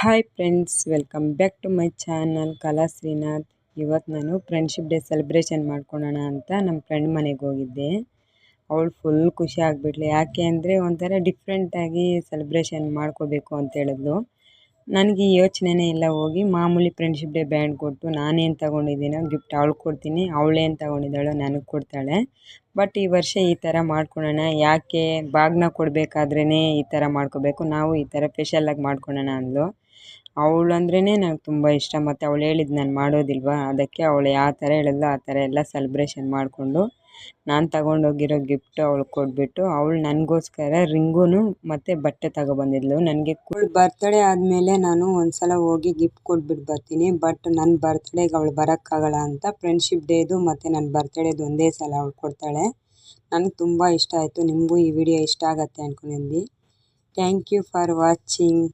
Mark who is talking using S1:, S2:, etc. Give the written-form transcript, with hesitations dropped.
S1: Hi friends, welcome back to my channel Kala Srinath. ಇವತ್ತು ನಾನು friendship day celebration ಮಾಡ್ಕೊಳ್ಳೋಣ ಅಂತ ನಮ್ಮ ಫ್ರೆಂಡ್ ಮನೆಗೆ ಹೋಗಿದ್ದೆ. ಅವಳು ಫುಲ್ ಖುಷಿ ಆಗಿಬಿಟ್ಲು. ಯಾಕೆ ಅಂದರೆ ಒಂಥರ ಡಿಫ್ರೆಂಟಾಗಿ ಸೆಲೆಬ್ರೇಷನ್ ಮಾಡ್ಕೋಬೇಕು ಅಂತ ಹೇಳಿದ್ಲು. ನನಗೆ ಈ ಯೋಚನೆನೇ ಇಲ್ಲ. ಹೋಗಿ ಮಾಮೂಲಿ ಫ್ರೆಂಡ್ಶಿಪ್ ಡೇ ಬ್ಯಾಂಡ್ ಕೊಟ್ಟು ನಾನೇನು ತೊಗೊಂಡಿದ್ದೀನೋ ಗಿಫ್ಟ್ ಅವಳಿಗೆ ಕೊಡ್ತೀನಿ, ಅವಳೇನು ತೊಗೊಂಡಿದ್ದಾಳೋ ನನಗೆ ಕೊಡ್ತಾಳೆ. ಬಟ್ ಈ ವರ್ಷ ಈ ಥರ ಮಾಡ್ಕೊಳ್ಳೋಣ, ಯಾಕೆ ಬಾಗ್ನ ಕೊಡಬೇಕಾದ್ರೇ ಈ ಥರ ಮಾಡ್ಕೋಬೇಕು, ನಾವು ಈ ಥರ ಸ್ಪೆಷಲಾಗಿ ಮಾಡ್ಕೊಳ್ಳೋಣ ಅಂದ್ಲು. ಅವಳು ಅಂದ್ರೇ ನನಗೆ ತುಂಬ ಇಷ್ಟ. ಮತ್ತು ಅವಳು ಹೇಳಿದ್ದು ನಾನು ಮಾಡೋದಿಲ್ವಾ, ಅದಕ್ಕೆ ಅವಳು ಯಾವ ಥರ ಹೇಳಿದ್ಲು ಆ ಥರ ಎಲ್ಲ ಸೆಲೆಬ್ರೇಷನ್ ಮಾಡಿಕೊಂಡು ನಾನು ತಗೊಂಡೋಗಿರೋ ಗಿಫ್ಟು ಅವಳಿಗೆ ಕೊಟ್ಬಿಟ್ಟು, ಅವಳು ನನಗೋಸ್ಕರ ರಿಂಗೂ ಮತ್ತು ಬಟ್ಟೆ ತಗೊಬಂದಿದ್ಲು. ನನಗೆ ಬರ್ತ್ಡೇ ಆದಮೇಲೆ ನಾನು ಒಂದು ಸಲ ಹೋಗಿ ಗಿಫ್ಟ್ ಕೊಟ್ಬಿಟ್ಟು ಬರ್ತೀನಿ. ಬಟ್ ನನ್ನ ಬರ್ತ್ಡೇಗೆ ಅವಳು ಬರೋಕ್ಕಾಗಲ್ಲ ಅಂತ ಫ್ರೆಂಡ್ಶಿಪ್ ಡೇದು ಮತ್ತು ನನ್ನ ಬರ್ತ್ಡೇದು ಒಂದೇ ಸಲ ಅವಳು ಕೊಡ್ತಾಳೆ. ನನಗೆ ತುಂಬ ಇಷ್ಟ ಆಯಿತು. ನಿಮಗೂ ಈ ವಿಡಿಯೋ ಇಷ್ಟ ಆಗುತ್ತೆ ಅಂದ್ಕೊಂಡಿದ್ದೆ. Thank you for watching.